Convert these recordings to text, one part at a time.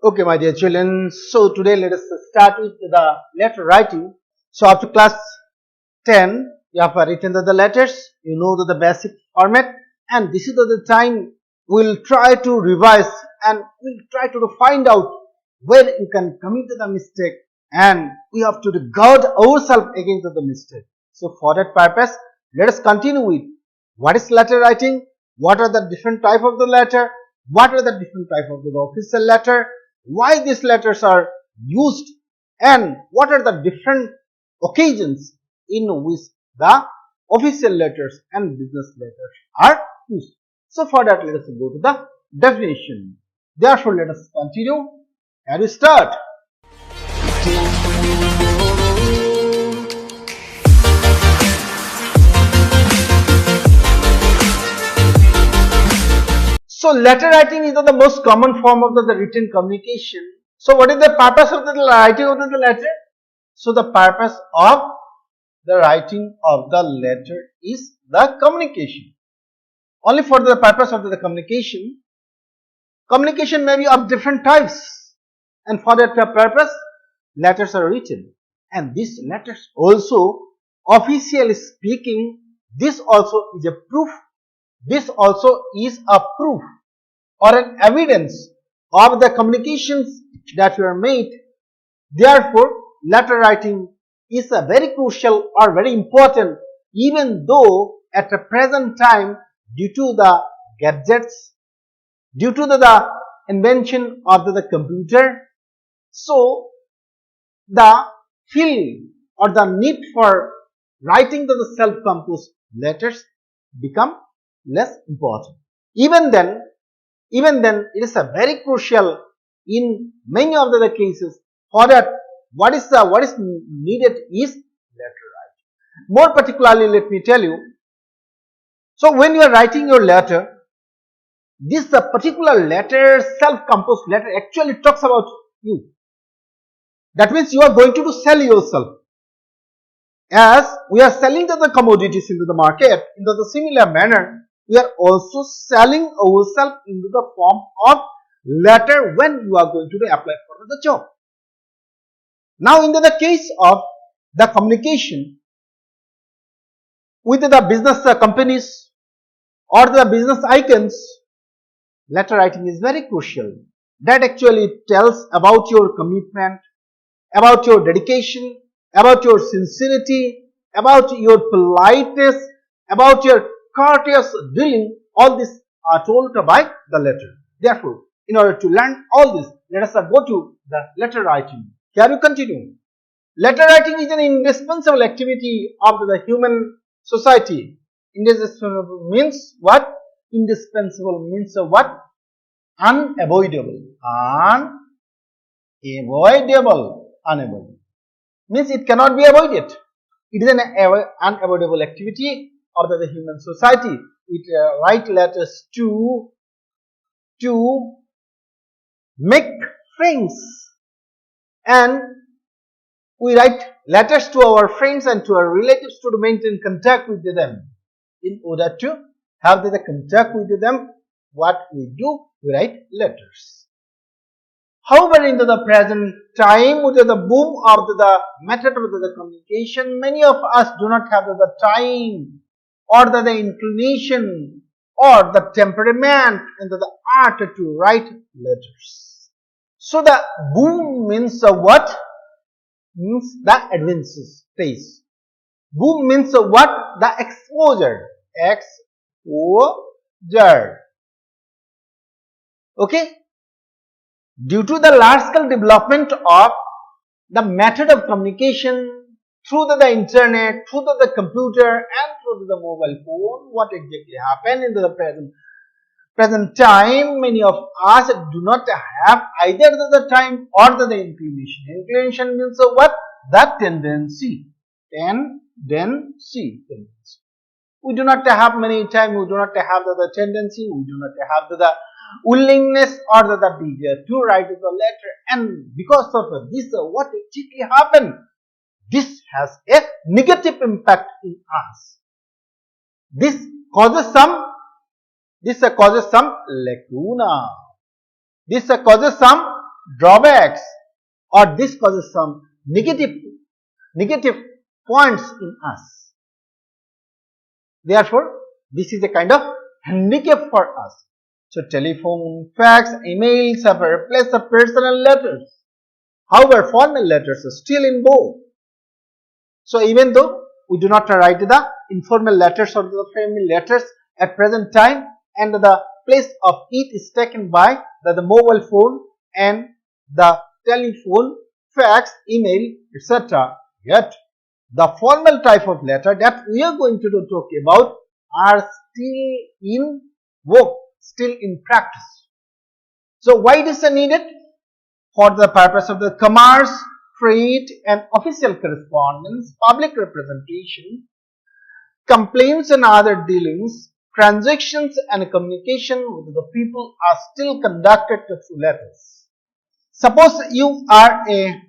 Okay, my dear children. So today let us start with the letter writing. So after class 10, you have written the letters. You know the basic format, and this is the time we'll try to revise and we'll try to find out where you can commit the mistake, and we have to guard ourselves against the mistake. So for that purpose, let us continue with what is letter writing, what are the different type of the letter, what are the different type of the official letter, why these letters are used, and what are the different occasions in which the official letters and business letters are used. So for that, let us go to the definition. Therefore, let us continue and we start. So letter writing is the most common form of the written communication. So what is the purpose of the writing of the letter? So the purpose of the writing of the letter is the communication. Only for the purpose of the communication. Communication may be of different types, and for that purpose letters are written. And these letters also, officially speaking, this also is a proof. This also is a proof or an evidence of the communications that were made. Therefore, letter writing is a very crucial or very important, even though at the present time, due to the gadgets, due to the invention of the computer, so the field or the need for writing the self-composed letters become less important. Even then, it is a very crucial in many of the cases. For that, what is needed is letter writing. More particularly, let me tell you. So when you are writing your letter, this particular letter, self-composed letter, actually talks about you. That means you are going to sell yourself. As we are selling the commodities into the market, in the similar manner, we are also selling ourselves into the form of letter when you are going to apply for the job. Now, in the case of the communication with the business companies or the business icons, letter writing is very crucial. That actually tells about your commitment, about your dedication, about your sincerity, about your politeness, about your courteous dealing. All this are told by the letter. Therefore, in order to learn all this, let us go to the letter writing. Here we continue. Letter writing is an indispensable activity of the human society. Indispensable means what? Indispensable means what? Unavoidable. Unavoidable. Means it cannot be avoided. It is an unavoidable activity of the human society. We write letters to make friends, and we write letters to our friends and to our relatives to maintain contact with them. In order to have the contact with them, what we do? We write letters. However, in the present time, with the boom of the method of the communication, many of us do not have the time or the inclination or the temperament and the art to write letters. So the boom means what? Means the advances phase. Boom means what? The exposure. Exposure. Okay? Due to the large-scale development of the method of communication through the internet, through the computer and through the mobile phone, what exactly happened in the present time? Many of us do not have either the time or the inclination. Inclination means what? The tendency. Tendency. We do not have many time, we do not have the tendency, we do not have the willingness or the desire to write the letter, and because of this, what exactly happened? This has a negative impact in us. This causes some lacuna. This causes some drawbacks, or this causes some negative points in us. Therefore, this is a kind of handicap for us. So, telephone, fax, emails have replaced the personal letters. However, formal letters are still in vogue. So, even though we do not write the informal letters or the family letters at present time, and the place of it is taken by the mobile phone and the telephone, fax, email, etc. Yet, the formal type of letter that we are going to talk about are still in vogue, still in practice. So, why it is needed? For the purpose of the commerce, trade and official correspondence, public representation, complaints and other dealings, transactions and communication with the people are still conducted through letters. Suppose you are a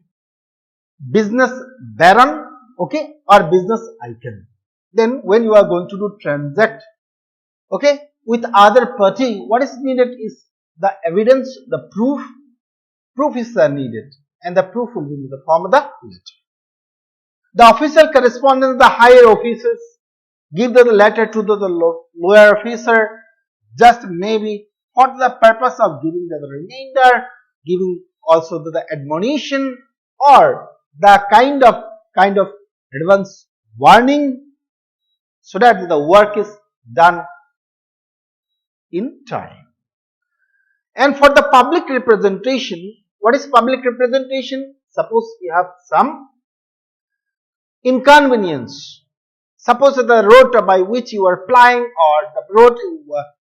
business baron, okay, or business icon. Then when you are going to do transact, okay, with other party, what is needed is the evidence, the proof. Proof is needed, and the proof will be in the form of the letter. The official correspondence, the higher officers give the letter to the lower officer, just maybe for the purpose of giving the reminder, giving also the admonition, or the kind of advance warning, so that the work is done in time. And for the public representation, what is public representation? Suppose you have some inconvenience. Suppose the road by which you are flying, or the road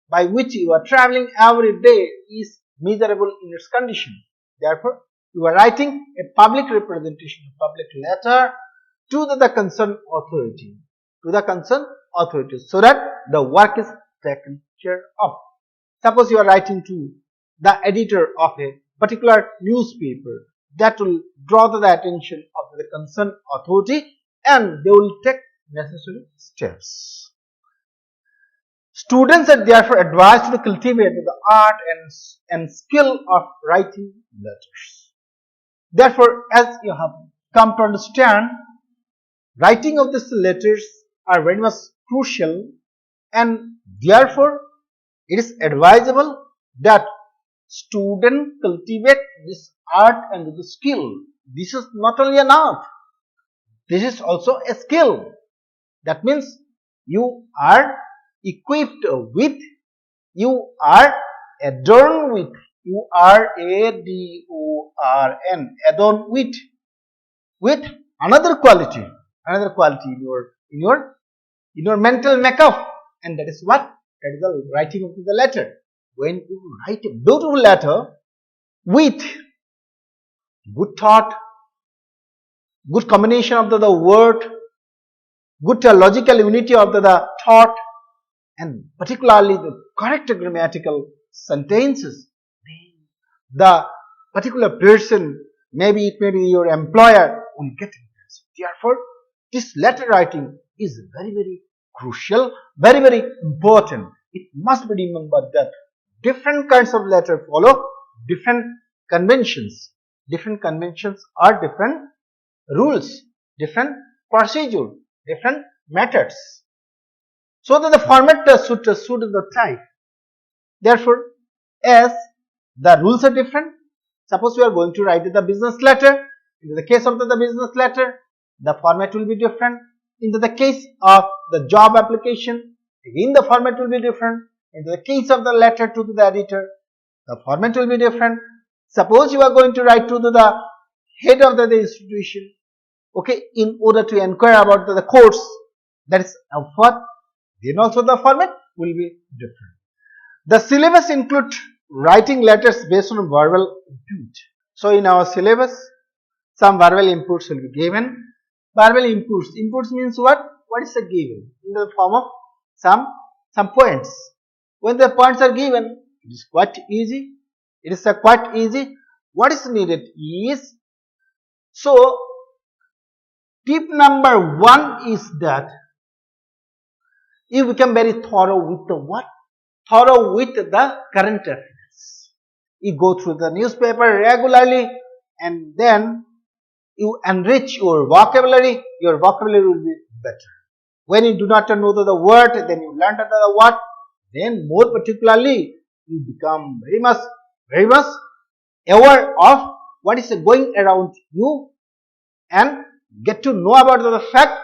by which you are traveling every day is miserable in its condition. Therefore, you are writing a public representation, a public letter to the concerned authority, so that the work is taken care of. Suppose you are writing to the editor of a particular newspaper, that will draw the attention of the concerned authority, and they will take necessary steps. Students are therefore advised to cultivate the art and skill of writing letters. Therefore, as you have come to understand, writing of these letters are very much crucial, and therefore it is advisable that student cultivate this art and the skill. This is not only an art, this is also a skill. That means you are equipped with, you are adorned with, you are adorn, adorned with another quality in your mental makeup, and that is what? That is the writing of the letter. When you write a beautiful letter with good thought, good combination of the word, good logical unity of the thought, and particularly the correct grammatical sentences, the particular person, maybe it may be your employer, will get impressed. Therefore, this letter writing is very, very crucial, very, very important. It must be remembered that different kinds of letter follow different conventions. Different conventions are different rules, different procedure, different methods, so that the format suit the type. Therefore, as the rules are different, suppose we are going to write the business letter. In the case of the business letter, the format will be different. In the case of the job application, again the format will be different. In the case of the letter to the editor, the format will be different. Suppose you are going to write to the head of the institution, okay, in order to inquire about the course, that is what, then also the format will be different. The syllabus include writing letters based on verbal input. So in our syllabus, some verbal inputs will be given. Verbal inputs means what? What is given? In the form of some points. When the points are given, it is quite easy. It is quite easy. What is needed is, so tip number 1 is that you become very thorough with the what? Thorough with the current affairs. You go through the newspaper regularly and then you enrich your vocabulary will be better. When you do not know the word, then you learn the word, then more particularly you become very much aware of what is going around you and get to know about the fact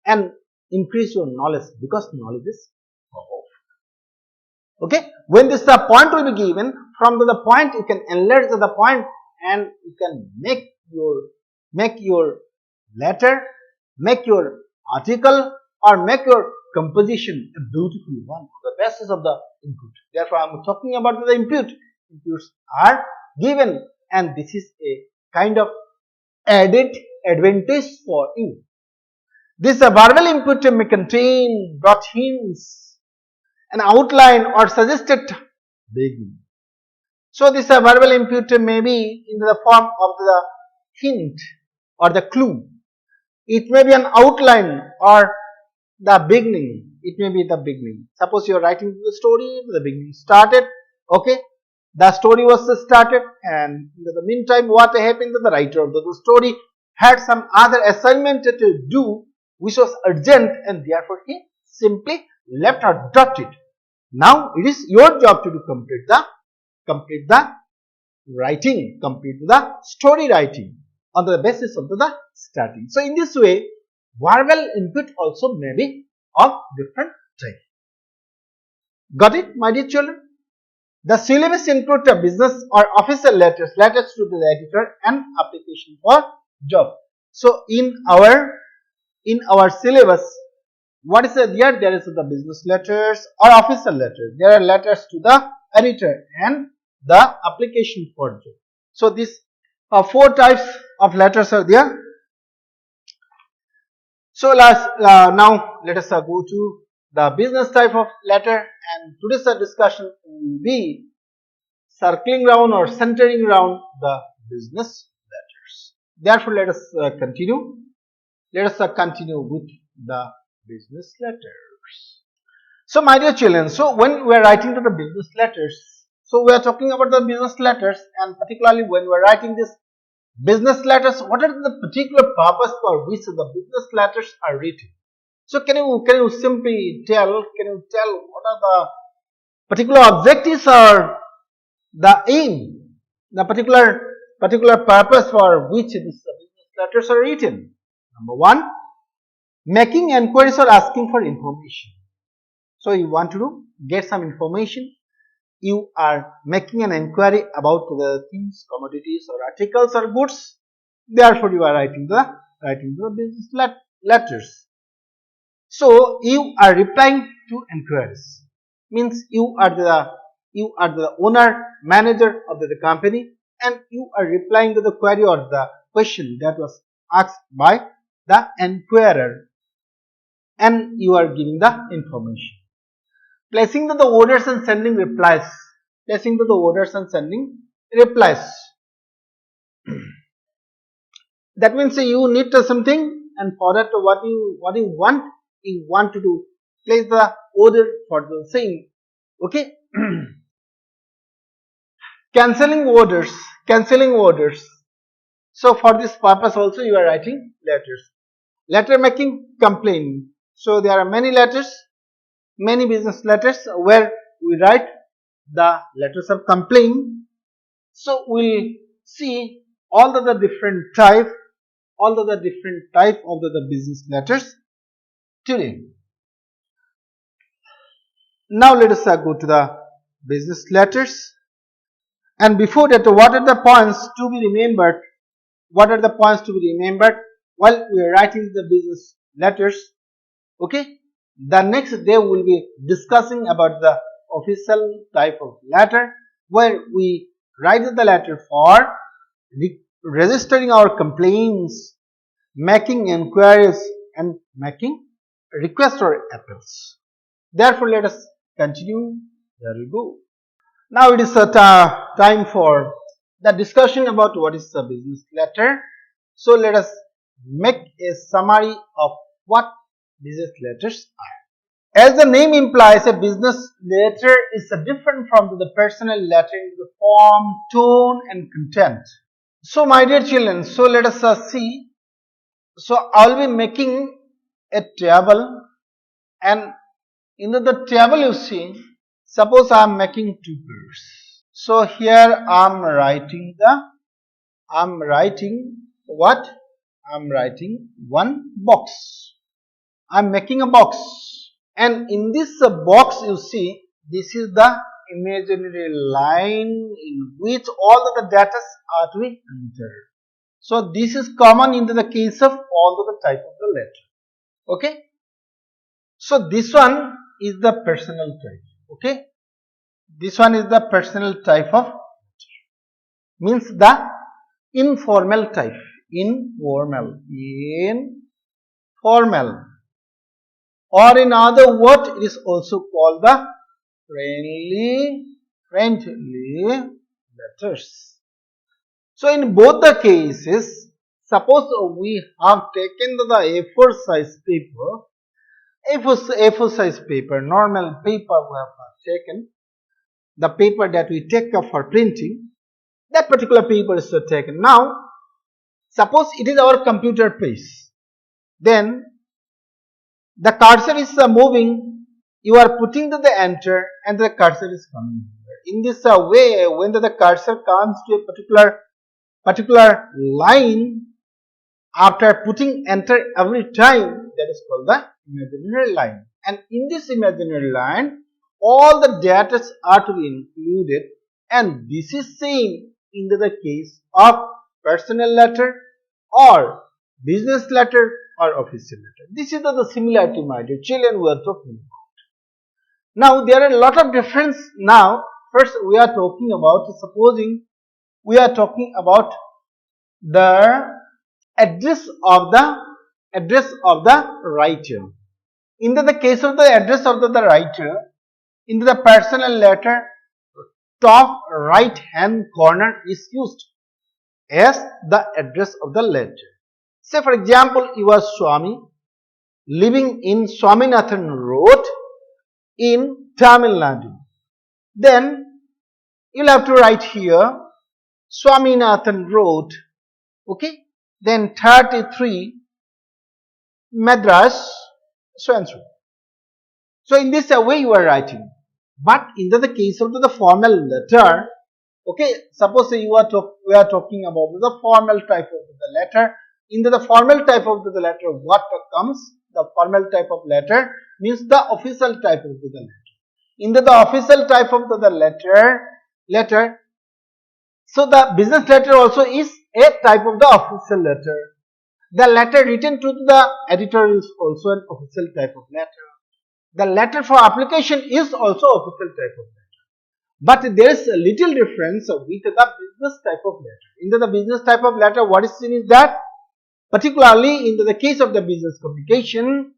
and increase your knowledge, because knowledge is powerful. Okay, when this point will be given, from the point you can enlarge the point and you can make your letter, make your article, or make your composition a beautiful one on the basis of the input. Therefore, I am talking about the input. Inputs are given, and this is a kind of added advantage for you. This verbal input may contain broad hints, an outline, or suggested beginning. So this verbal input may be in the form of the hint or the clue. It may be an outline or the beginning. It may be the beginning. Suppose you are writing the story, the beginning started. Okay, the story was started, and in the meantime, what happened? The writer of the story had some other assignment to do, which was urgent, and therefore he simply left or dropped it. Now it is your job to complete the writing, complete the story writing on the basis of the starting. So in this way, verbal input also may be of different type. Got it, my dear children? The syllabus includes business or official letters to the editor, and application for job. So in our syllabus, what is there? There is the business letters or official letters. There are letters to the editor and the application for job. So these 4 types of letters are there. So now let us go to the business type of letter, and today's discussion will be circling around or centering around the business letters. Therefore, let us continue. Let us continue with the business letters. So, my dear children, so when we are writing to the business letters, so we are talking about the business letters, and particularly when we are writing this business letters, what are the particular purpose for which the business letters are written? So can you simply tell, what are the particular objectives or the aim, the particular purpose for which these business letters are written? Number 1, making enquiries or asking for information. So you want to get some information. You are making an inquiry about the things, commodities or articles or goods. Therefore, you are writing the business letters. So you are replying to inquiries. Means you are the owner, manager of the company, and you are replying to the query or the question that was asked by the inquirer, and you are giving the information. Placing the orders and sending replies. That means you need something, and for that what you want to do, place the order for the same. Okay. Cancelling orders. So for this purpose also you are writing letters. Letter making complaint. So there are many letters, many business letters where we write the letters of complaint. So we'll see all the different type of the business letters today. Now let us go to the business letters, and before that, what are the points to be remembered? While we are writing the business letters? Okay, the next day we will be discussing about the official type of letter, where we write the letter for registering our complaints, making inquiries, and making requests or appeals. Therefore, let us continue. There we go. Now it is time for the discussion about what is the business letter. So let us make a summary of what business letters are. As the name implies, a business letter is different from the personal letter in the form, tone and content. So my dear children, so let us see. So I will be making a table, and in the table you see, suppose I am making two pairs. So here I am writing what? I am writing one box. I am making a box, and in this box you see, this is the imaginary line in which all of the data are to be entered. So this is common in the case of all of the type of the letter. Okay. So this one is the personal type. Okay. This one is the personal type of letter. Means the informal type. Informal. Or in other words, it is also called the friendly letters. So in both the cases, suppose we have taken the A4 size paper, A4 size paper, normal paper we have taken, the paper that we take for printing, that particular paper is taken. Now, suppose it is our computer page, then the cursor is moving, you are putting the enter and the cursor is coming here. In this way, when the cursor comes to a particular line, after putting enter every time, that is called the imaginary line. And in this imaginary line, all the data are to be included, and this is same in the case of personal letter or business letter or official letter. This is the similarity, my dear children, we are talking about. Now there are a lot of difference. Now first we are talking about, supposing we are talking about the address of the writer. In the case of the address of the writer, in the personal letter, top right hand corner is used as the address of the letter. Say for example, you are Swami living in Swaminathan Road in Tamil Nadu. Then you will have to write here Swaminathan Road, okay, then 33 Madras, so and so. So in this way you are writing. But in the case of the formal letter, okay, suppose we are talking about the formal type of the letter. In the formal type of the letter, what comes? The formal type of letter means the official type of the letter. In the official type of the letter, so the business letter also is a type of the official letter. The letter written to the editor is also an official type of letter. The letter for application is also official type of letter. But there is a little difference with the business type of letter. In the business type of letter, what is seen is that, particularly in the case of the business communication,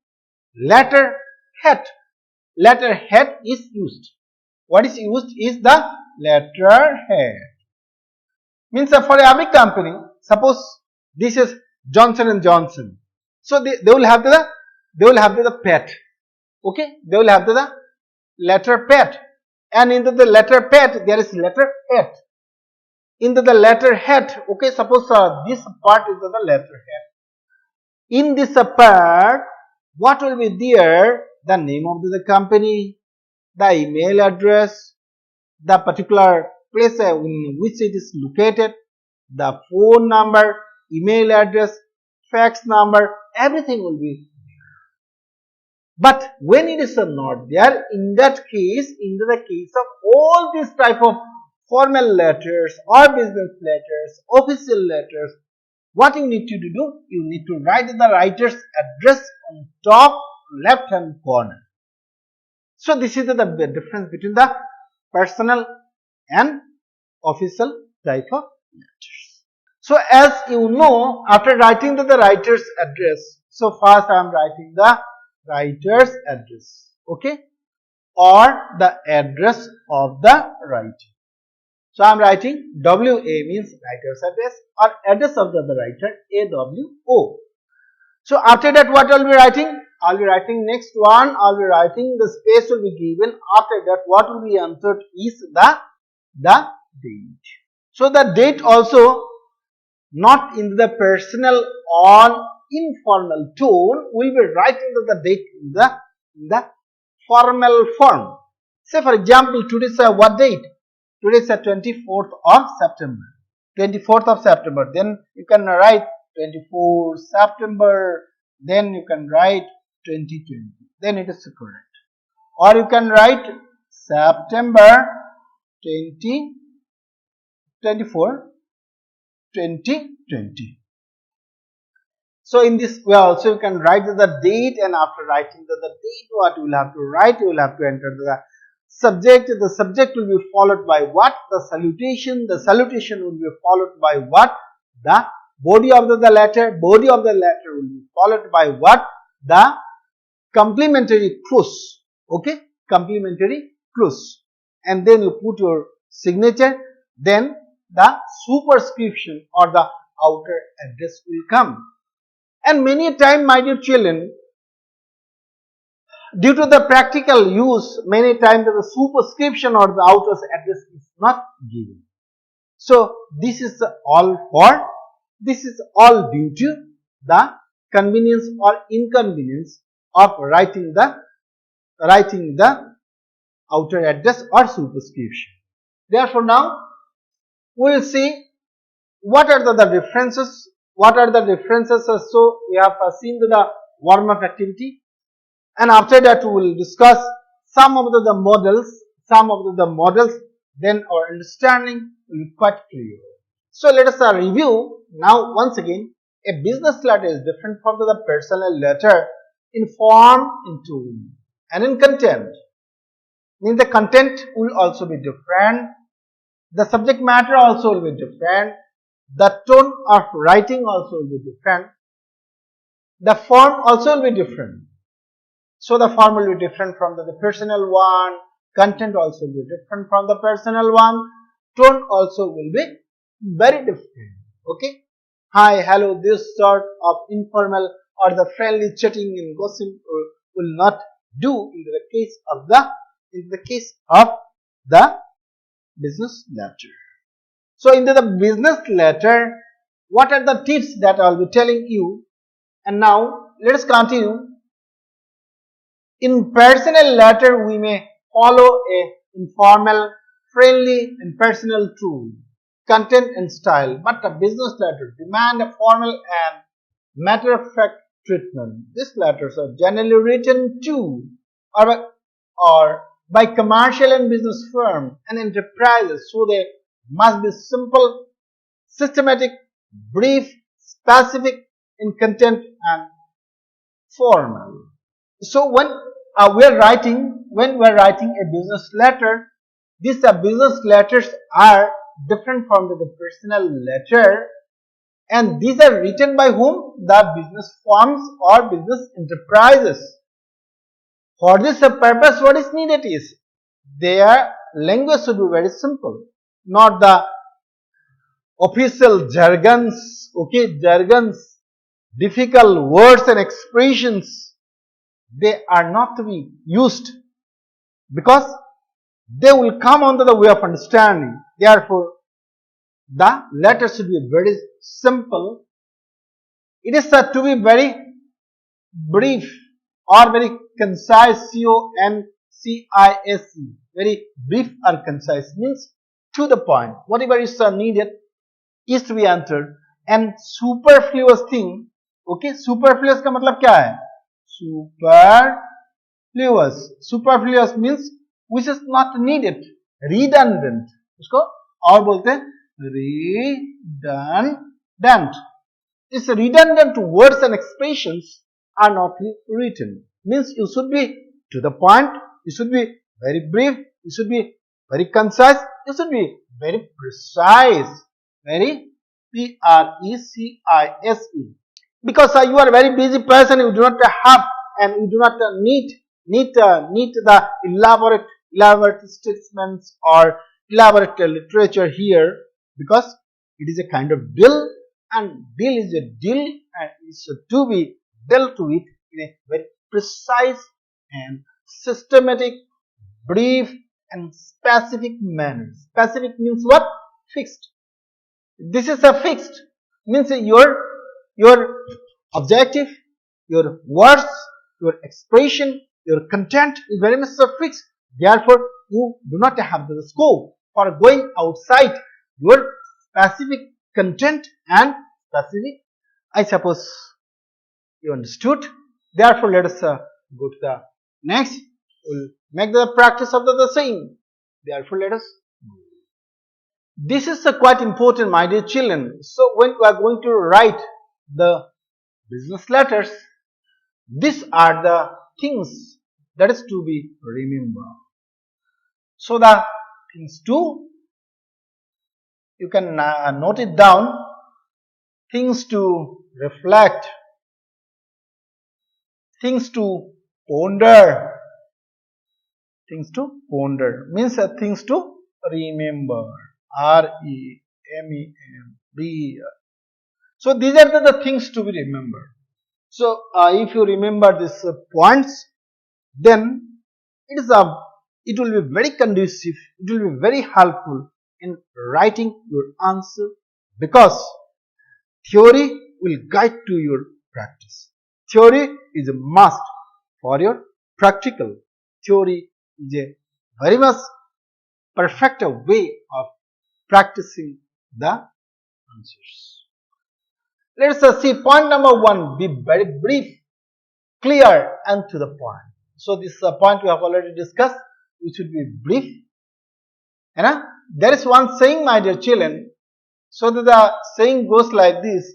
letter head is used. What is used is the letterhead. Means for every company, suppose this is Johnson and Johnson, so they will have the pet. Okay, they will have the letter pet, and in the letter pet there is letter head. In the letter head, okay, suppose this part is the letter head. In this part, what will be there? The name of the company, the email address, the particular place in which it is located, the phone number, email address, fax number, everything will be there. But when it is not there, in that case, in the case of all these type of formal letters or business letters, official letters, what you need to do? You need to write the writer's address on top left hand corner. So this is the difference between the personal and official type of letters. So as you know, after writing the writer's address, so first I am writing the writer's address, okay, or the address of the writer. So I am writing WA means writer's address, or address of the writer, AWO. So after that, what I will be writing? I'll be writing next one. I'll be writing, the space will be given. After that, what will be entered is the date. So the date also not in the personal or informal tone. We'll be writing the date in the formal form. Say for example, today is what date? Today is 24th of September. 24th of September. Then you can write 24 September. Then you can write 2020. Then it is correct. Or you can write September 2024 2020. So in this way also you can write the date, and after writing the date, what you will have to write? You will have to enter the subject. The subject will be followed by what? The salutation. The salutation will be followed by what? The body of the letter. Body of the letter will be followed by what? The complimentary clause. Okay, complimentary clause. And then you put your signature. Then the superscription or the outer address will come. And many times, my dear children, due to the practical use, many times the superscription or the outer address is not given. So this is all due to the convenience or inconvenience of writing the outer address or superscription. Therefore, now we will see what are the differences. What are the differences? So we have seen the warm-up activity, and after that we will discuss some of the models. Then our understanding will be quite clear. So let us review now once again. A business letter is different from the personal letter in form, in tone, and in content. Means the content will also be different. The subject matter also will be different. The tone of writing also will be different. The form also will be different. So the form will be different from the personal one. Content also will be different from the personal one. Tone also will be very different. Okay. Hi, hello, this sort of informal or the friendly chatting and gossip will not do in the case of the business letter. So in the business letter, what are the tips that I will be telling you? And now let us continue. In personal letter, we may follow a informal, friendly and personal tone, content and style. But a business letter demand a formal and matter-of-fact treatment. These letters are generally written to or by commercial and business firms and enterprises, so they must be simple, systematic, brief, specific in content and formal. So when we are writing a business letter, these business letters are different from the personal letter, and these are written by whom? The business firms or business enterprises. For this purpose, what is needed is their language should be very simple, not the official jargons, difficult words and expressions. They are not to be used because they will come under the way of understanding. Therefore, the letter should be very simple. It is said to be very brief or very concise, C-O-N-C-I-S-E. Very brief or concise means to the point. Whatever is needed is to be answered. And superfluous thing, superfluous का मतलब क्या है? Superfluous means which is not needed. Redundant. उसको और बोलते हैं redundant. This redundant words and expressions are not written. Means you should be to the point, you should be very brief, you should be very concise, you should be very precise, very P-R-E-C-I-S-E. Because you are a very busy person, you do not have and you do not need the elaborate statements or elaborate literature here, because it is a kind of deal, and deal is a deal and it is to be dealt with in a very precise and systematic, brief and specific manner. Specific means what? Fixed. This is a fixed, means your objective, your words, your expression, your content is very much fixed. Therefore, you do not have the scope for going outside your specific content and specific. I suppose you understood. Therefore, let us go to the next. We'll make the practice of the same. Therefore, let us. This is quite important, my dear children. So, when you are going to write the business letters, these are the things that is to be remembered. So, the things to, you can note it down, things to reflect, things to ponder. Things to ponder means things to remember. R-E-M-E-M-B. So these are the things to be remembered. So if you remember these points, then it will be very conducive. It will be very helpful in writing your answer, because theory will guide to your practice. Theory is a must for your practical. Theory is a very much perfect way of practicing the answers. Let us see point number 1. Be very brief, clear and to the point. So this point we have already discussed. We should be brief. And there is one saying, my dear children. So the saying goes like this: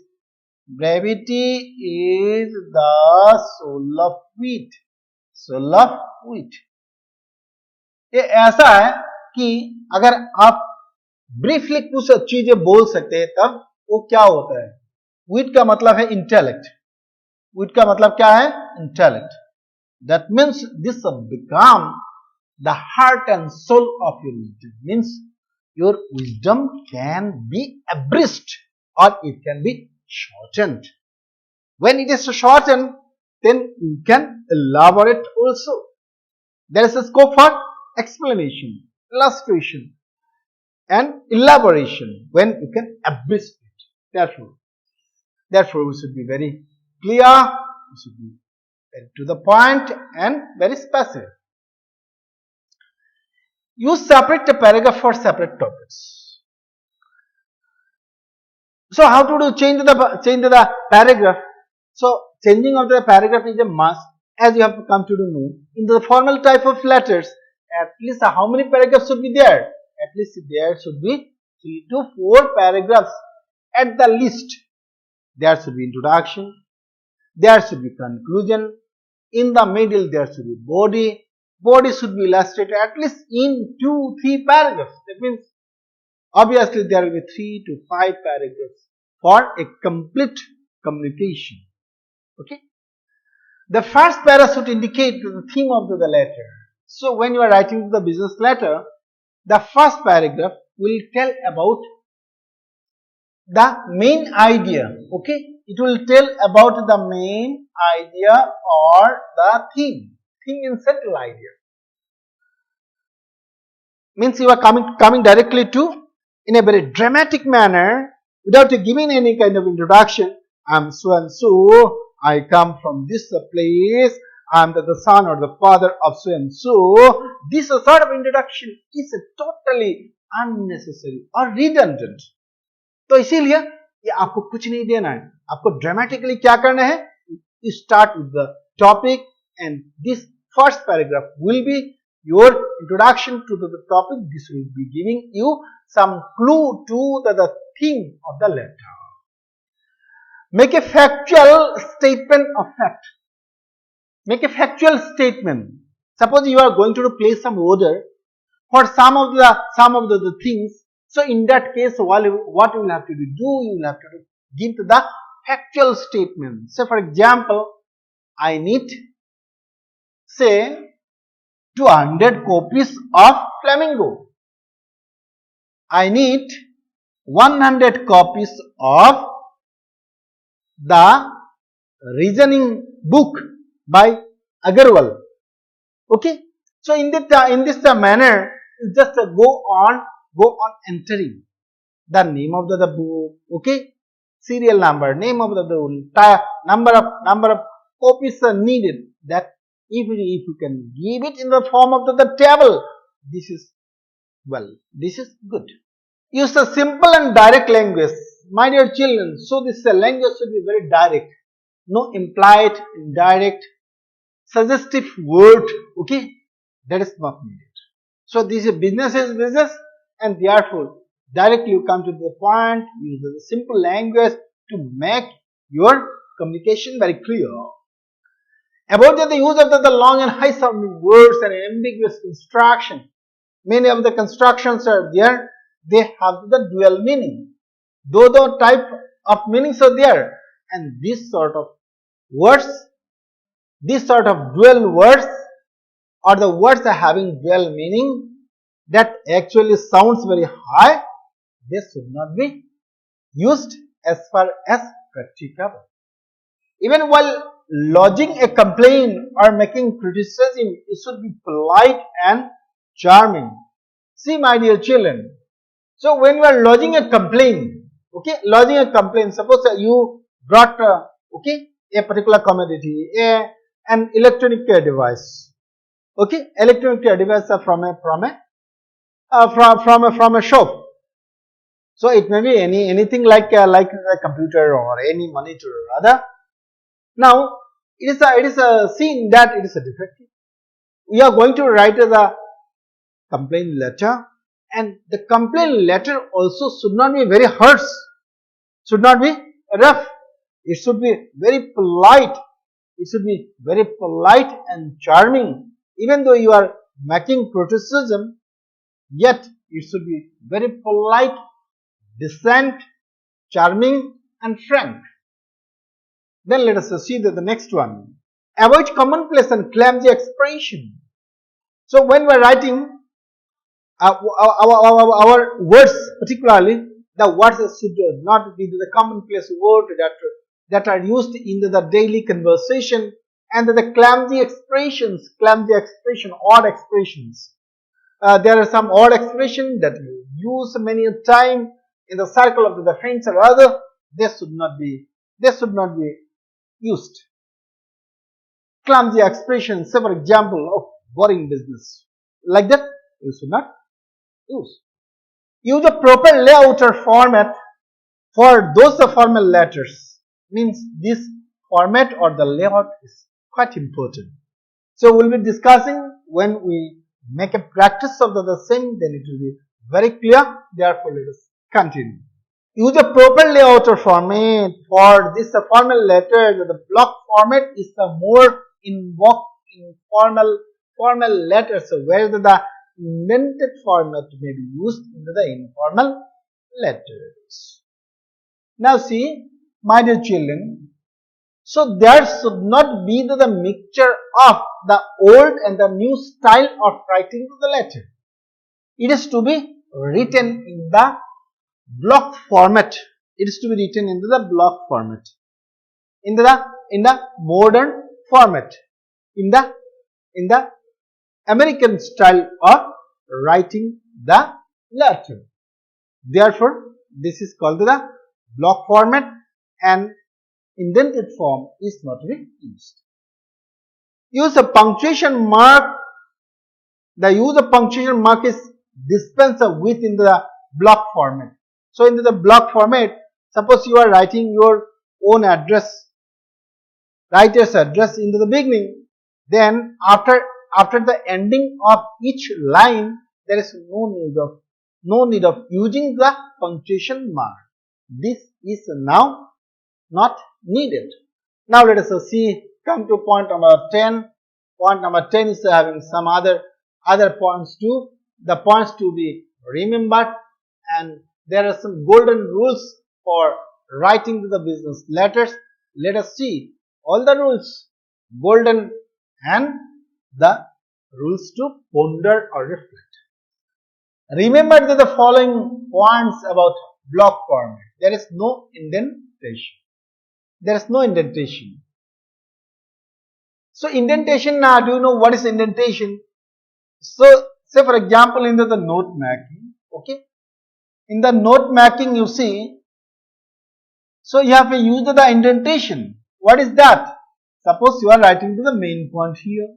brevity is the soul of wit. Soul of wit. ये ऐसा है कि अगर आप briefly कुछ चीजें बोल सकते हैं तब वो क्या होता है. विट का मतलब है इंटेलेक्ट. विट का मतलब क्या है? Intellect. That means this become the heart and soul of your wisdom. Means your wisdom can be abridged or it can be shortened. When it is shortened, then you can elaborate also. There is a scope for explanation, illustration and elaboration when you can abridge it. Therefore we should be very clear, we should be very to the point and very specific. Use separate paragraph for separate topics. So how to do change the paragraph? So changing of the paragraph is a must, as you have come to know. In the formal type of letters, at least how many paragraphs should be there? At least there should be 3 to 4 paragraphs at the least. There should be introduction, there should be conclusion, in the middle there should be body. Body should be illustrated at least in 2-3 paragraphs. That means obviously there will be 3 to 5 paragraphs for a complete communication. Okay. The first para should indicate the theme of the letter. So when you are writing the business letter, the first paragraph will tell about the main idea. Okay, it will tell about the main idea or the theme in central idea. Means you are coming directly to, in a very dramatic manner, without giving any kind of introduction. I am so and so, I come from this place, I am the son or the father of so and so. This sort of introduction is totally unnecessary or redundant. तो इसीलिए ये आपको कुछ नहीं देना है. आपको dramatically क्या करना है? Start with the topic, and this first paragraph will be your introduction to the topic. This will be giving you some clue to the theme of the letter. Make a factual statement of fact. Make a factual statement. Suppose you are going to place some order for some of the things. So in that case, what you will have to do? You will have to give the factual statement. So for example, I need, say, 200 copies of Flamingo. I need 100 copies of the reasoning book by Agarwal. Okay. So in this manner, you just go on entering the name of the book. Okay. Serial number, name of the book, number of copies are needed. That if you can give it in the form of the table, this is good. Use a simple and direct language, my dear children. So this language should be very direct, no implied, indirect, suggestive word. Okay, that is not needed. So this is business, and therefore directly you come to the point. Use the simple language to make your communication very clear. About the use of the long and high sounding words and ambiguous construction. Many of the constructions are there. They have the dual meaning. Though the type of meanings are there, and this sort of words, this sort of dual words, or the words are having dual meaning that actually sounds very high, they should not be used as far as practicable. Even while lodging a complaint or making criticism, it should be polite and charming. See, my dear children, so when you are lodging a complaint, okay, suppose you brought, okay, a particular commodity, an electronic device, okay, electronic device from a shop. So it may be anything like a computer or any monitor or other. Now it is seen that it is a defective. We are going to write the complaint letter, and the complaint letter also should not be very harsh, should not be rough. It should be very polite. It should be very polite and charming. Even though you are making criticism, yet it should be very polite, decent, charming, and frank. Then let us see the next one. Avoid commonplace and clumsy expression. So when we are writing our words, particularly the words should not be the commonplace word that are used in the daily conversation, and the clumsy expressions, odd expressions. There are some odd expressions that you use many a time in the circle of the friends or other. They should not be used. Clumsy expressions, say for example, of boring business, like that you should not use. Use a proper layout or format for those formal letters. Means this format or the layout is quite important. So we'll be discussing when we make a practice of the same, then it will be very clear. Therefore, let us continue. Use a proper layout or format for this formal letter. The block format is the more formal letters, so where the indented format may be used in the informal letters. Now see, my dear children, so there should not be the mixture of the old and the new style of writing the letter. It is to be written in the block format. It is to be written in the block format, in the modern format, in the American style of writing the letter. Therefore, this is called the block format, and indented form is not to be used. Use a punctuation mark. The use of punctuation mark is dispensed with in the block format. So in the block format, suppose you are writing your own address, writer's address into the beginning, then after the ending of each line, there is no need of using the punctuation mark. This is now not needed. Now let us come to point number 10. Point number 10 is having some other points too. The points to be remembered, and there are some golden rules for writing to the business letters. Let us see all the rules, golden, and the rules to ponder or reflect. Remember that the following points about block format. There is no indentation. There is no indentation. So indentation, do you know what is indentation? So say for example in the note making, okay, in the note making you see, so you have to use the indentation. What is that? Suppose you are writing to the main point here,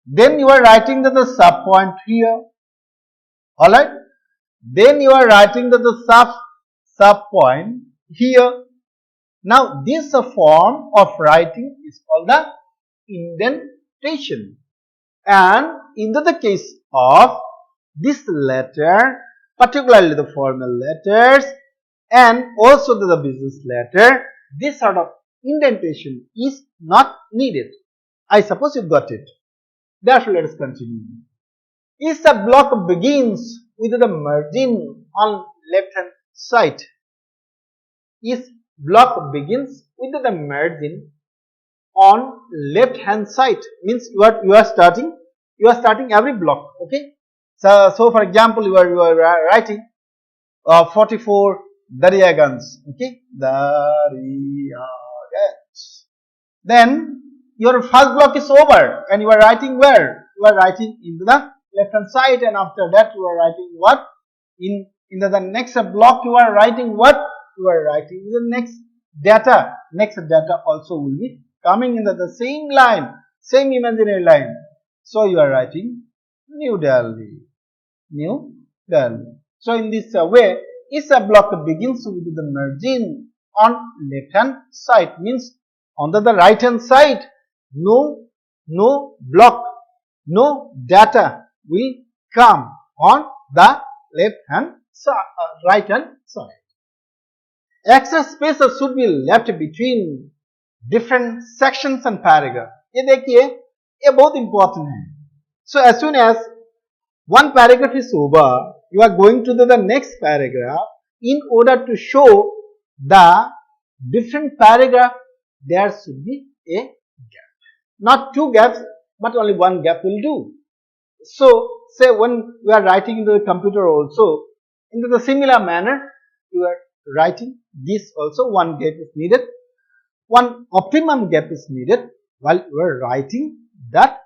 then you are writing to the sub point here, alright, then you are writing to the sub point here. Now this form of writing is called the indentation, and in the case of this letter, particularly the formal letters and also the business letter, this sort of indentation is not needed. I suppose you got it. Therefore, let us continue. If the block begins with the margin on left hand side, if block begins with the margin on left hand side, means what you are starting every block, okay. So for example you are writing 44 Daryagans, okay, Daryagans. Then your first block is over and you are writing where? You are writing into the left hand side, and after that you are writing what? In the next block you are writing what? You are writing the next data. Next data also will be coming in the same line, same imaginary line. So you are writing New Delhi, New Delhi. So in this way, if a block begins with the margin on left hand side, means on the right hand side, no block, no data will come on the left hand side, right hand side. Extra space should be left between different sections and paragraph. ये देखिए, ये बहुत important है. So as soon as one paragraph is over, you are going to the next paragraph. In order to show the different paragraph, there should be a gap. Not two gaps, but only one gap will do. So say when we are writing into the computer also, in the similar manner, you are writing this also, one gap is needed. One optimum gap is needed while you are writing that.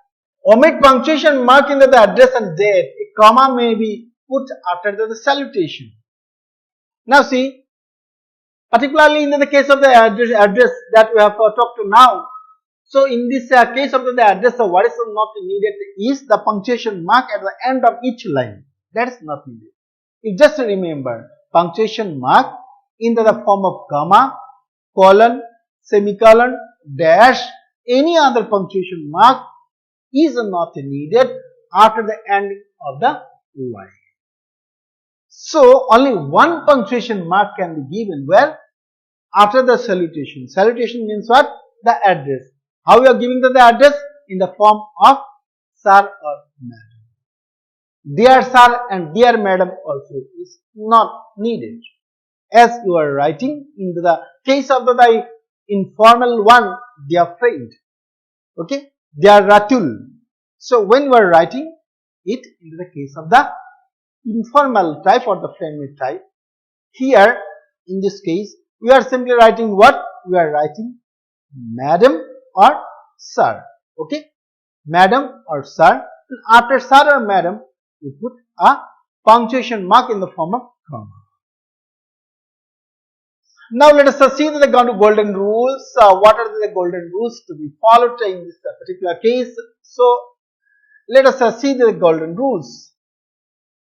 Omit punctuation mark in the address and date. A comma may be put after the salutation. Now see, particularly in the case of the address that we have talked to now. So in this case of the address, what is not needed is the punctuation mark at the end of each line. That is not needed. You just remember, punctuation mark in the form of comma, colon, semicolon, dash, any other punctuation mark is not needed after the ending of the line. So only one punctuation mark can be given where? After the salutation. Salutation means what? The address. How you are giving the address? In the form of sir or madam. Dear sir and dear madam also is not needed. As you are writing in the case of the informal one, dear friend, okay, dear Ratul. So when you are writing it in the case of the informal type or the friendly type, here in this case we are simply writing what? We are writing madam or sir, okay, madam or sir. After sir or madam, we put a punctuation mark in the form of comma. Now let us see the golden rules. What are the golden rules to be followed in this particular case? So let us see the golden rules.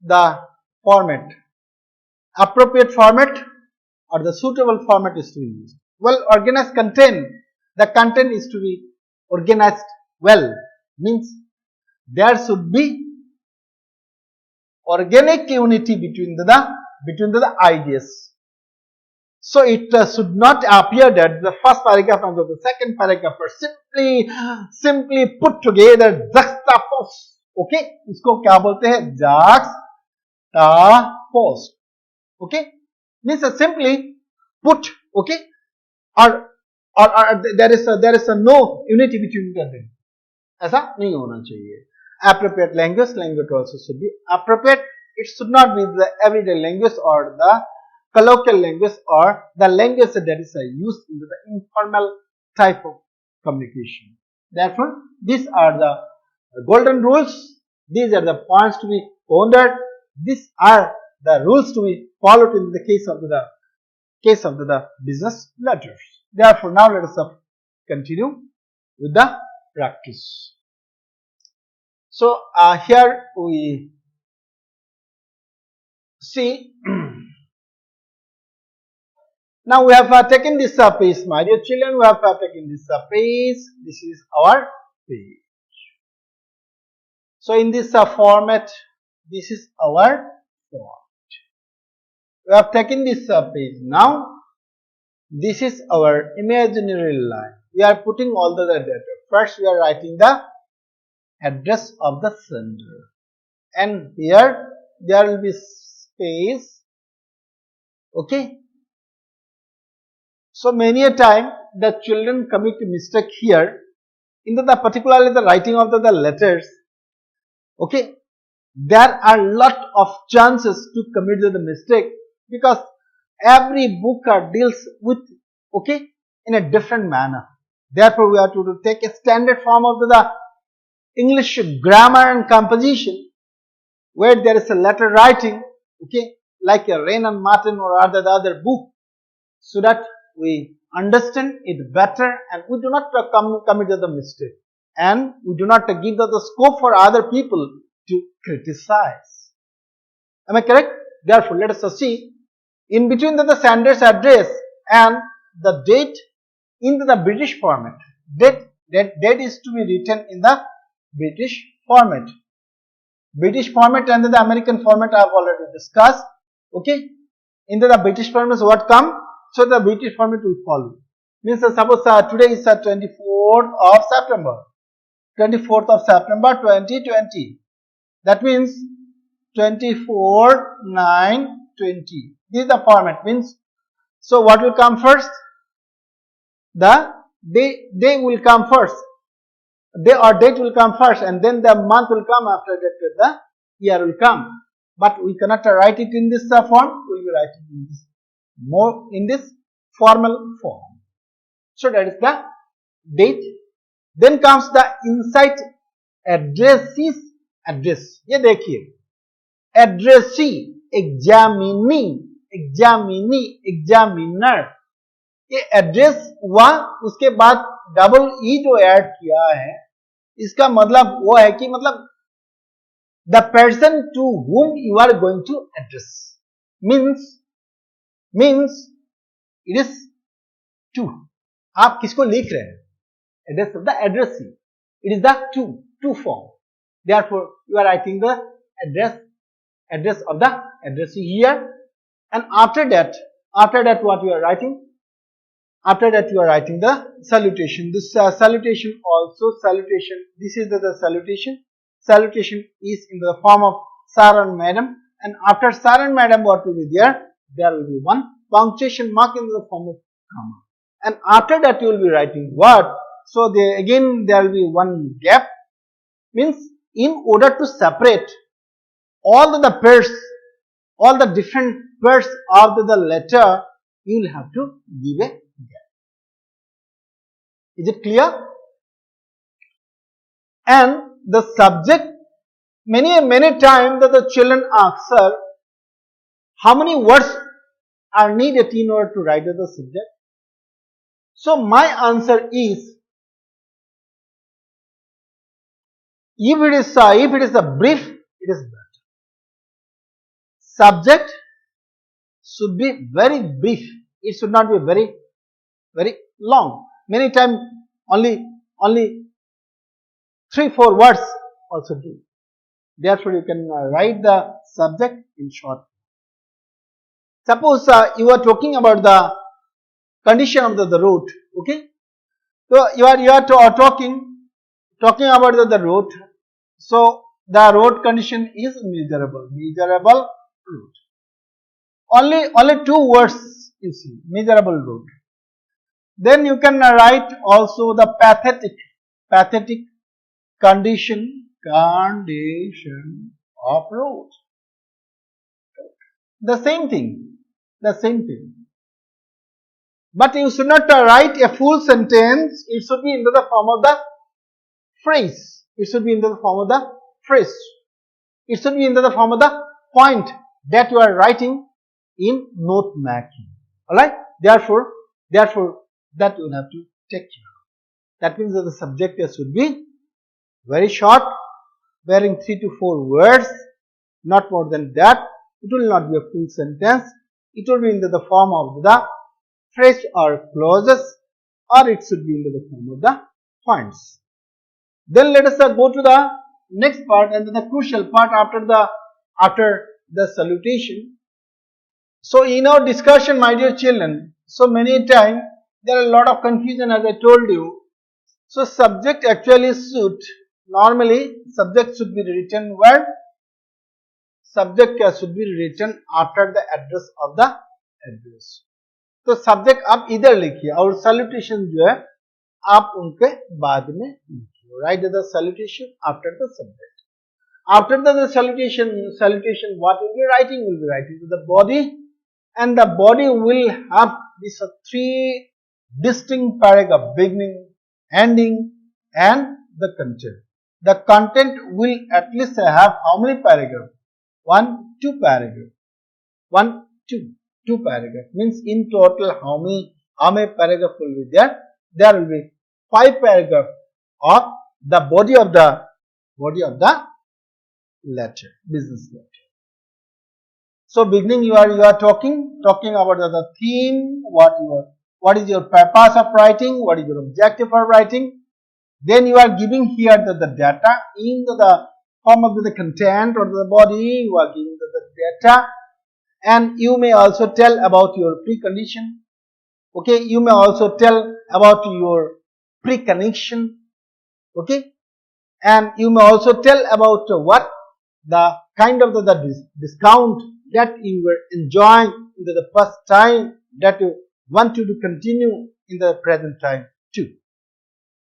The format, appropriate format or the suitable format is to be used. Well, organized content. The content is to be organized well. Means there should be organic unity between the ideas. So it should not appear that the first paragraph and the second paragraph are simply put together, juxtaposed. Okay, इसको क्या बोलते हैं? Juxtaposed. Okay, means simply put. Okay, or there is a no unity between them. ऐसा नहीं होना चाहिए. Appropriate language also should be appropriate. It should not be the everyday language or the colloquial language or the language that is used in the informal type of communication. Therefore, these are the golden rules. These are the points to be pondered. These are the rules to be followed in the case of the business letters. Therefore, now let us continue with the practice. So here we see. Now we have taken this page, my dear children. We have taken this page. This is our page. So in this format, this is our format. We have taken this page. Now this is our imaginary line. We are putting all the data. First we are writing the address of the sender, and here there will be space. Okay. So many a time the children commit a mistake here in particularly the writing of the letters. Okay, there are lot of chances to commit the mistake because every book deals with in a different manner. Therefore, we have to take a standard form of the English grammar and composition where there is a letter writing, like a Rain and Martin or the other book, so that we understand it better and we do not commit the mistake, and we do not give the scope for other people to criticize. Am I correct? Therefore, let us see in between the sender's address and the date in the British format. Date is to be written in the British format. British format and the American format I have already discussed. Okay, in the British format, what come? So the British format will follow. Means suppose today is 24th of September. 24th of September 2020. That means 24/9/20. This is the format. Means, so what will come first? The day will come first. Day or date will come first, and then the month will come after that. The year will come. But we cannot write it in this form. We will be writing in this in this formal form. So that is the date. Then comes the inside addressee's address. ये देखिए, addressee, examinee, examiner. ये address हुआ, उसके बाद double E जो add किया है, इसका मतलब वो है कि मतलब the person to whom you are going to address means it is to. आप किसको लिख रहे हैं? Address of the addressee. It is the to form. Therefore, you are writing the address of the addressee here, and after that what you are writing? After that you are writing the salutation. This salutation also salutation. This is the salutation. Salutation is in the form of sir and madam, and after sir and madam what will be there? There will be one punctuation mark in the form of comma, and after that you will be writing what? So there will be one gap. Means in order to separate all the pairs, all the different pairs of the letter, you will have to give a gap. Is it clear? And the subject, many times that the children ask, sir, how many words are needed in order to write the subject? So my answer is, if it is a brief, it is better. Subject should be very brief. It should not be very long. Many times only 3-4 words also do. Therefore, you can write the subject in short. Suppose you are talking about the condition of the road. Okay, so you are talking about the road. So the road condition is miserable road. Only 2 words you see, miserable road. Then you can write also the pathetic condition of road. The same thing. But you should not write a full sentence. It should be into the form of the phrase. It should be into the form of the phrase. It should be into the form of the point that you are writing in note making. Alright? Therefore, that you will have to take care of. That means that the subject should be very short, bearing 3 to 4 words, not more than that. It will not be a full sentence. It will be into the form of the phrase or clauses, or it should be into the form of the points. Then let us go to the next part, and the crucial part after the salutation. So in our discussion, my dear children, so many times there are a lot of confusion, as I told you. So subject actually should, normally subject should be written where? Subject should be written after the address of the address. तो subject आप इधर लिखिए और salutation जो है आप उनके बाद में लिखिए. Right the salutation after the subject. After the salutation, what will be writing? Will be writing to the body, and the body will have these 3 distinct paragraphs: beginning, ending, and the content. The content will at least have how many paragraphs? 1, 2 paragraphs. 1, 2 paragraphs. Means in total how many paragraphs will be there? There will be 5 paragraphs of the body of the letter, business letter. So beginning you are talking about the theme, what is your purpose of writing, what is your objective for writing. Then you are giving here the data in the form of the content or the body. You are giving the data, and you may also tell about your precondition. Okay, you may also tell about your preconnection. Okay, and you may also tell about what the kind of the discount that you were enjoying in the first time, that you want to continue in the present time too.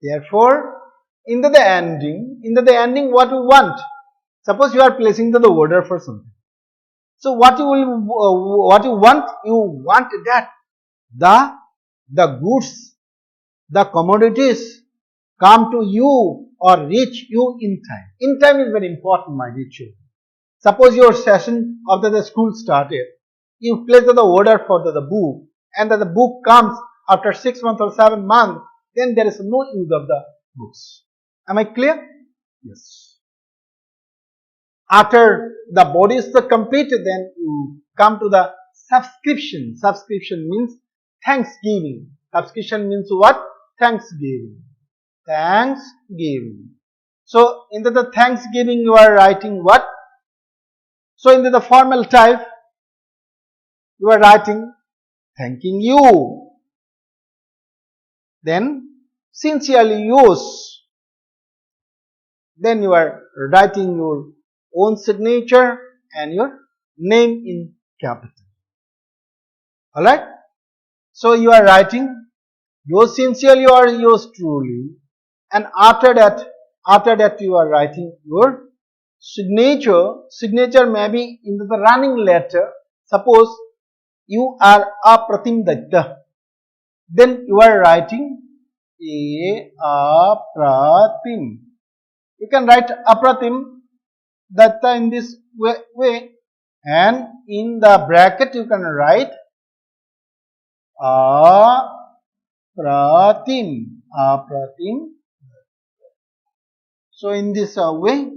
Therefore, in the ending, what you want? Suppose you are placing the order for something. So what you want? You want that the goods, the commodities come to you or reach you in time. In time is very important, my dear children. Suppose your session after the school started, you place the order for the book, and the book comes after 6 months or 7 months, then there is no use of the books. Am I clear? Yes. After the body is completed, then you come to the subscription. Subscription means thanksgiving. Subscription means what? Thanksgiving. Thanksgiving. So in the thanksgiving you are writing what? So in the formal type you are writing thanking you. Then sincerely yours. Then you are writing your own signature and your name in capital. Alright? So you are writing yours sincerely or yours truly, and after that you are writing your signature. Signature may be in the running letter. Suppose you are apratim datta, then you are writing apratim. You can write apratim datta in this way, and in the bracket you can write apratim. So in this way.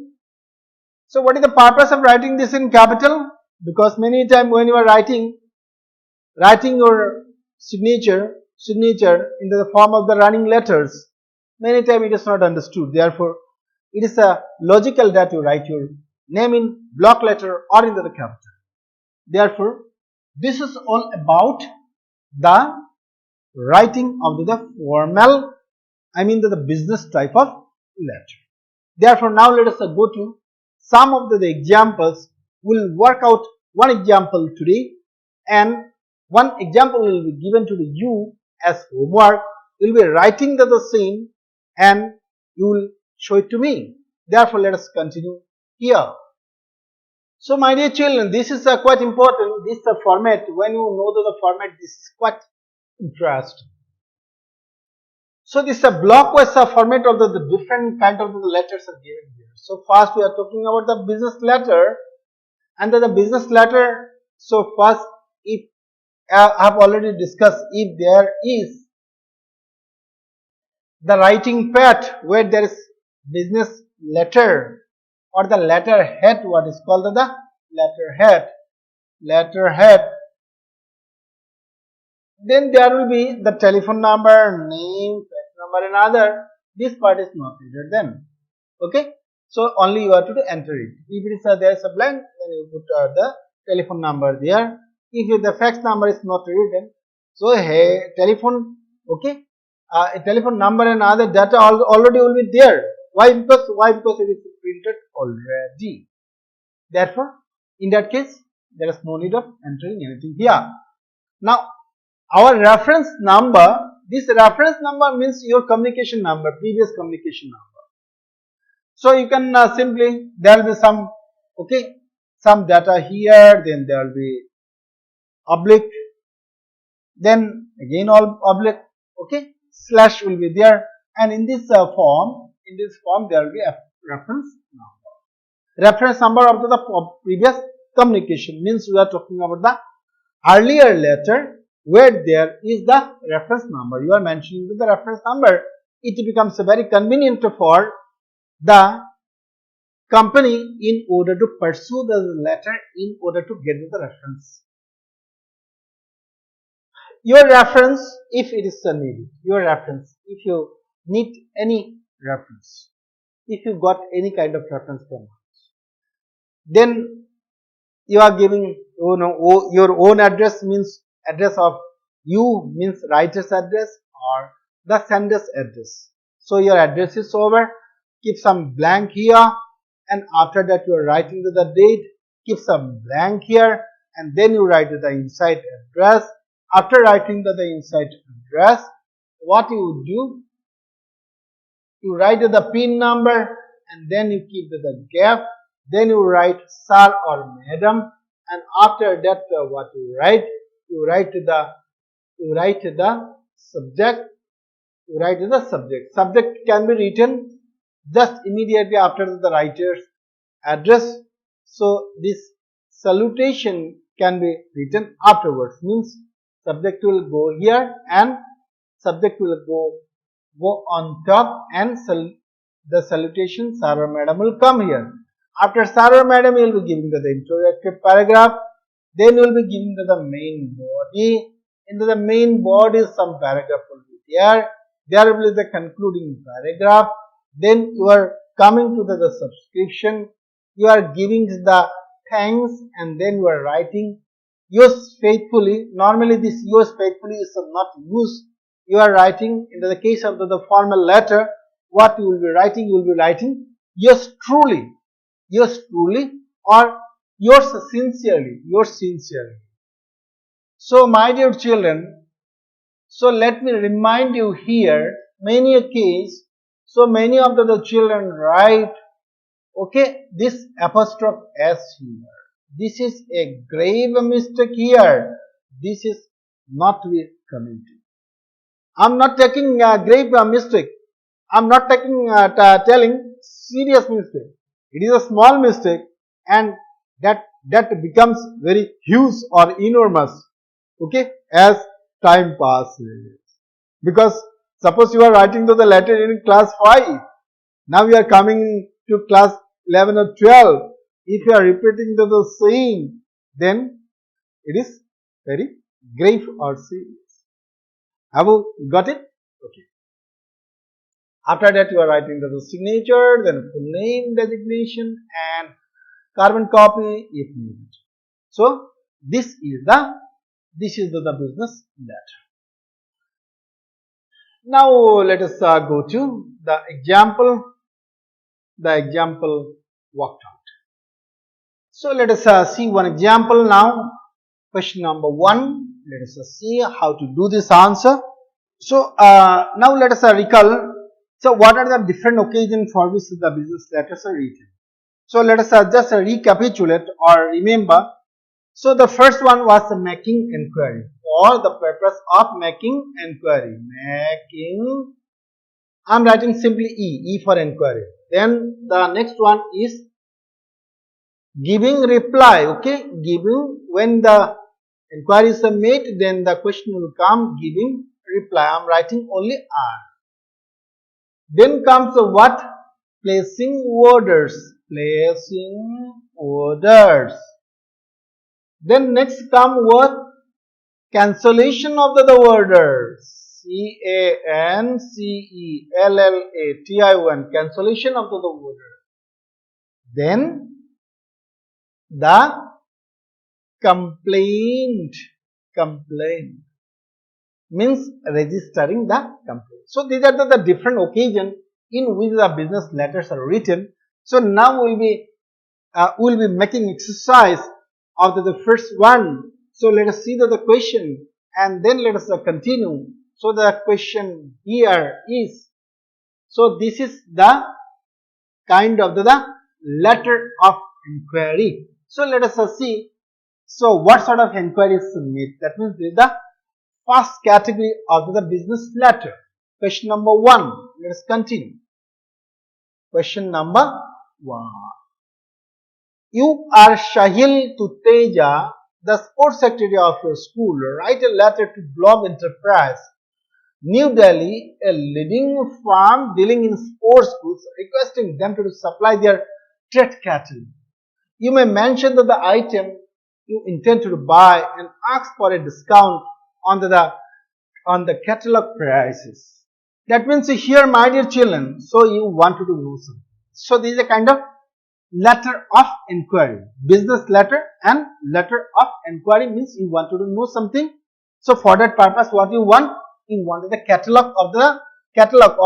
So what is the purpose of writing this in capital? Because many times when you are writing your signature in the form of the running letters, many times it is not understood. Therefore, it is logical that you write your name in block letter or in the capital. Therefore, this is all about the writing of the formal, the business type of letter. Therefore, now let us go to some of the examples. We'll work out one example today, and one example will be given to you as homework. You'll be writing the same and you will show it to me. Therefore, let us continue here. So, my dear children, this is quite important. This is the format. When you know the format, this is quite important. interest. So this is a blockwise format of the different kind of the letters are given here. So first we are talking about the business letter, and the business letter. So first, if I have already discussed, if there is the writing pad where there is business letter or the letterhead, what is called the letterhead, then there will be the telephone number, name, fax number and other. This part is not needed then. Okay, so only you have to enter it. If it is there is a blank, then you put the telephone number there. If the fax number is not written, so hey, telephone, okay, telephone number and other data already will be there. Why? Because it is printed already. Therefore, in that case, there is no need of entering anything here. Now, our reference number, this reference number means your communication number, previous communication number. So you can simply, there will be some, okay, some data here, then there will be oblique, then again all oblique, okay, slash will be there, and in this form there will be a reference number. Reference number of the previous communication means we are talking about the earlier letter where there is the reference number. You are mentioning the reference number. It becomes very convenient for the company in order to pursue the letter, in order to get the reference. Your reference, if it is needed, your reference, if you need any reference, if you got any kind of reference from us, then you are giving, your own address, means address of you, means writer's address or the sender's address. So your address is over, keep some blank here, and after that you are writing the date, keep some blank here, and then you write the inside address. After writing the inside address, what you do, you write the PIN number and then you keep the gap, then you write sir or madam, and after that what you write the subject, subject can be written just immediately after the writer's address. So this salutation can be written afterwards, means subject will go here and subject will go on top, and the salutation sir or madam will come here. After sir or madam, you will be giving the introductory paragraph, then you will be giving the main body. In the main body some paragraph will be there. There will be the concluding paragraph. Then you are coming to the subscription. You are giving the thanks, and then you are writing yours faithfully. Normally this yours faithfully is not used. You are writing, in the case of the formal letter, what you will be writing? You will be writing yours truly, or yours sincerely, So my dear children, so let me remind you here, many a case, so many of the children write, okay, this apostrophe s here. This is a grave mistake here. This is not to be commented. I am not taking a grave mistake. I am not taking telling serious mistake. It is a small mistake, and that becomes very huge or enormous, okay, as time passes. Because suppose you are writing the letter in class 5, now you are coming to class 11 or 12. If you are repeating the same, then it is very grave or serious. Have you got it? Okay. After that, you are writing the signature, then full name, designation, and carbon copy if needed. So this is the business letter. Now let us go to the example worked out. So let us see one example now. Question number 1. Let us see how to do this answer. So now let us recall. So what are the different occasions for which the business letters are written? So let us just recapitulate or remember. So the first one was making enquiry for the purpose of making enquiry. I'm writing simply E for enquiry. Then the next one is giving reply. Okay, giving, when the inquiries are made, then the question will come giving reply. I'm writing only R. Then comes the what? Placing orders. Placing orders. Then next come what? Cancellation of the orders. cancellation. Cancellation of the order. Then the complaint means registering the complaint. So these are the different occasions in which the business letters are written. So now we'll be making exercise of the first one. So let us see the question and then let us continue. So the question here is, so this is the kind of the letter of inquiry. So let us see. So what sort of inquiry is made? That means this is the first category of the business letter. Question number 1. Let us continue. Question number 1. You are Shahil to Teja, the sports secretary of your school. Write a letter to Globe Enterprise, New Delhi, a leading firm dealing in sports goods, requesting them to supply their trade cattle. You may mention that the item you intend to buy and ask for a discount on the catalog prices. That means here, my dear children, so you wanted to know something. So this is a kind of letter of inquiry. Business letter and letter of inquiry means you wanted to know something. So for that purpose, what you want? You wanted the catalog or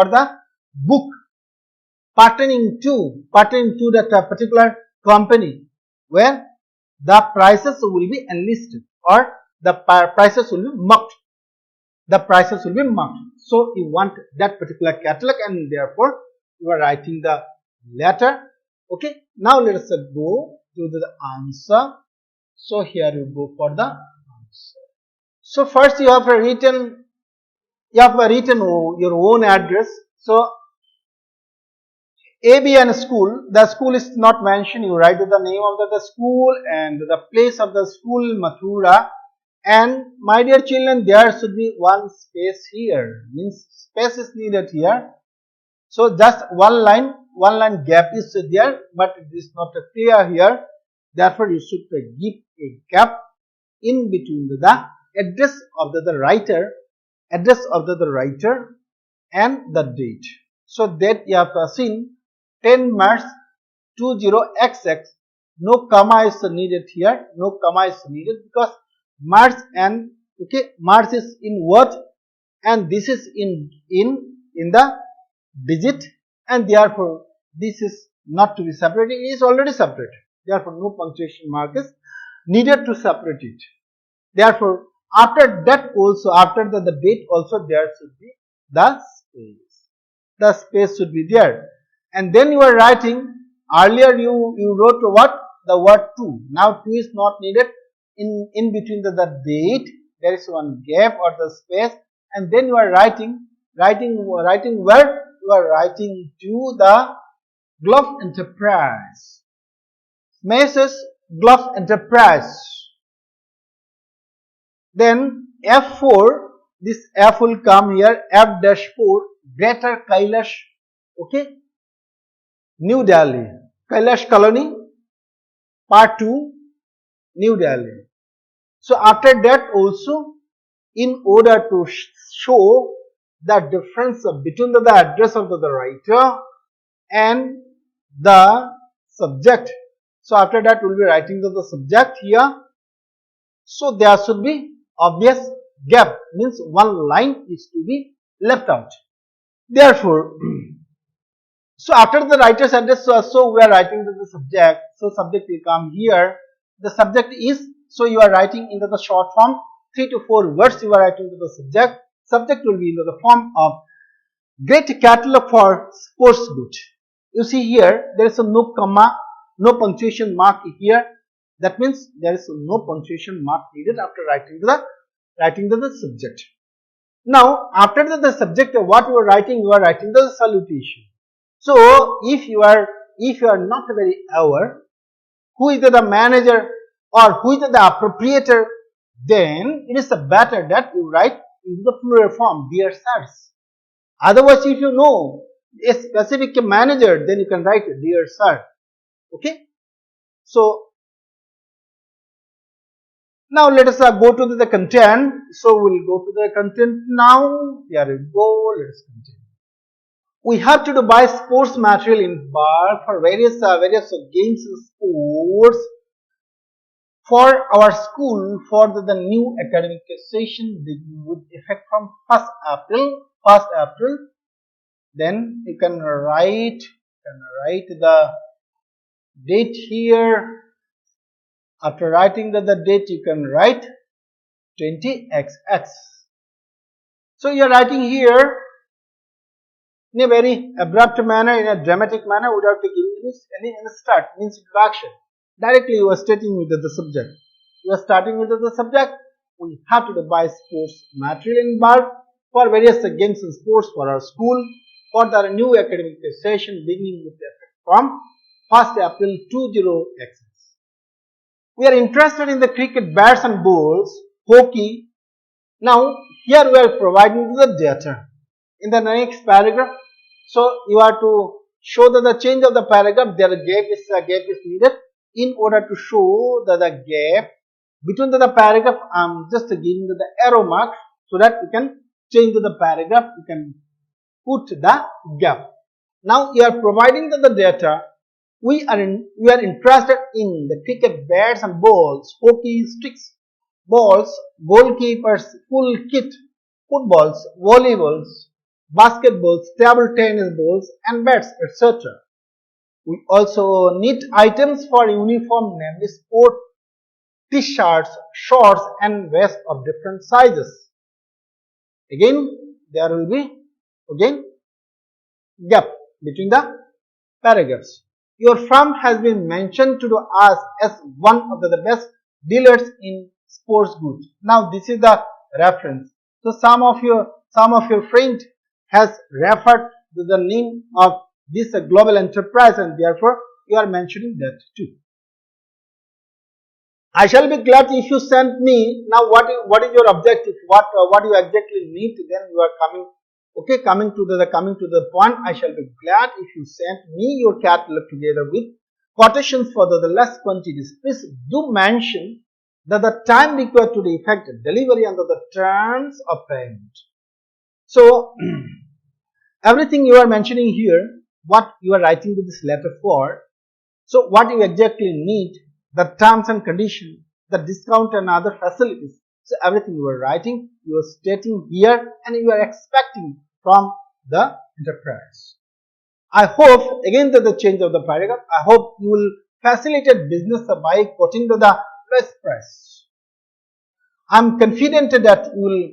the book pertaining to that particular company where the prices will be enlisted or the prices will be marked. The prices will be marked. So you want that particular catalog and therefore you are writing the letter. Okay. Now let us go to the answer. So here you go for the answer. So first you have written your own address. So ABN school, the school is not mentioned. You write the name of the school and the place of the school, Mathura. And my dear children, there should be one space here. Means space is needed here. So just one line gap is there, but it is not clear here. Therefore, you should give a gap in between the address of the writer, and the date. So that you have seen 10 March 20XX. No comma is needed here. No comma is needed because March and March is in word and this is in the digit, and therefore this is not to be separated. It is already separated. Therefore, no punctuation mark is needed to separate it. Therefore, after that also, after the date also, there should be the space. The space should be there. And then you are writing, earlier you wrote what? The word to. Now to is not needed. In between the date, there is one gap or the space, and then you are writing where? You are writing to the Glove Enterprise. Message Glove Enterprise. Then F4, this F will come here, F-4, Greater Kailash, okay, New Delhi, Kailash Colony, Part 2, New Delhi. So after that also, in order to show the difference between the address of the writer and the subject, so after that we will be writing the subject here. So there should be obvious gap, means one line is to be left out. Therefore, so after the writer's address, so we are writing the subject. So subject will come here. The subject is, so you are writing into the short form, 3 to 4 words you are writing to the subject. Subject will be in the form of great catalog for sports good. You see here, there is a no comma, no punctuation mark here. That means there is no punctuation mark needed after writing the writing the subject. Now, after the subject, what you are writing the salutation. So, if you are not very aware who is the manager or who is the appropriator, then it is better that you write in the plural form, dear sirs. Otherwise, if you know a specific manager, then you can write dear sir. Okay. So, now let us go to the content. So, we will go to the content now. Here we go. Let us continue. We have to buy sports material in bar for various games and sports for our school for the new academic session beginning with effect from 1st April. Then you can write the date here. After writing the date, you can write 20XX. So you are writing here in a very abrupt manner, in a dramatic manner, without giving any start, means introduction. Directly you are stating with the subject. You are starting with the subject. We have to buy sports material in bulk for various games and sports for our school for the new academic session beginning with effect from 1st April 20XX. We are interested in the cricket bats and balls, hockey. Now here we are providing the data in the next paragraph. So you are to show that the change of the paragraph, there a gap is needed. In order to show the gap between the paragraph, I am just giving the arrow mark so that you can change the paragraph. You can put the gap. Now you are providing the data. We are interested in the cricket bats and balls, hockey sticks, balls, goalkeepers, full kit, footballs, volleyballs, basketballs, table tennis balls, and bats, etc. We also need items for uniform, namely sport t-shirts, shorts, and vests of different sizes. Again, there will be gap between the paragraphs. Your firm has been mentioned to us as one of the best dealers in sports goods. Now this is the reference. So some of your friend has referred to the name of this global enterprise, and therefore you are mentioning that too. I shall be glad if you send me. Now what is your objective? What you exactly need? Then you are coming. Okay, coming to the point. I shall be glad if you send me your catalog together with quotations for the less quantities. Please do mention that the time required to the effect delivery under the terms of payment. So everything you are mentioning here, what you are writing to this letter for. So what you exactly need, the terms and conditions, the discount and other facilities. So everything you are writing, you are stating here, and you are expecting from the enterprise. I hope, again the change of the paragraph, I hope you will facilitate business by quoting the best price. I am confident that you will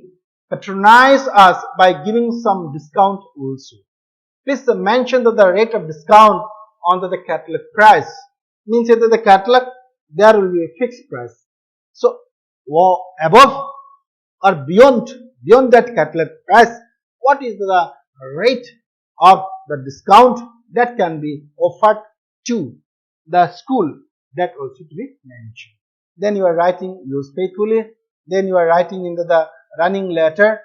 patronize us by giving some discount also. Please mention that the rate of discount on the catalog price. Means that the catalog, there will be a fixed price. So above or beyond that catalog price, what is the rate of the discount that can be offered to the school? That also to be mentioned. Then you are writing yours faithfully. Then you are writing in the running letter,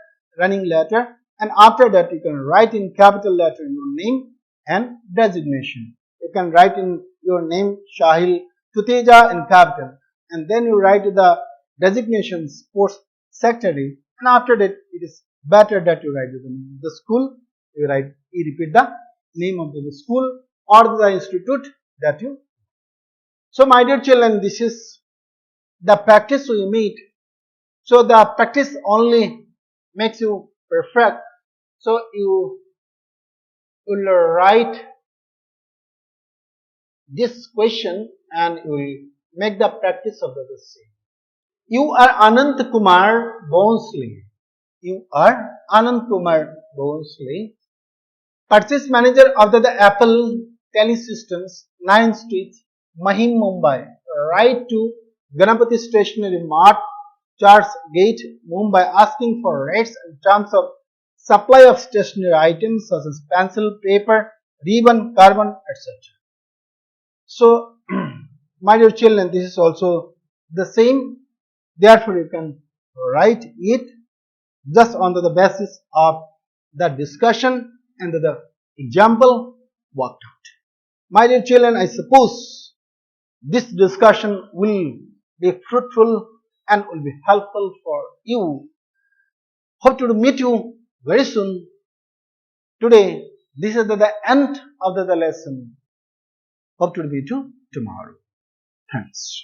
and after that you can write in capital letter your name and designation. You can write in your name Shahil Tuteja in capital, and then you write the designation sports secretary, and after that it is better that you write the name of the school. You repeat the name of the school or the institute that you. So my dear children, this is the practice we made. So the practice only makes you perfect. So you will write this question and you will make the practice of the same. You are Anant Kumar Bonsley. You are Anant Kumar Bonsley, purchase manager of the Apple Telesystems, 9th Street, Mahim, Mumbai. Write to Ganapati Stationery Mart, Church Gate, Mumbai, asking for rates in terms of supply of stationery items such as pencil, paper, ribbon, carbon, etc. So, my dear children, this is also the same. Therefore, you can write it just on the basis of the discussion and the example worked out. My dear children, I suppose this discussion will be fruitful and will be helpful for you. Hope to meet you very soon. Today, this is the end of the lesson. Hope to meet you tomorrow. Thanks.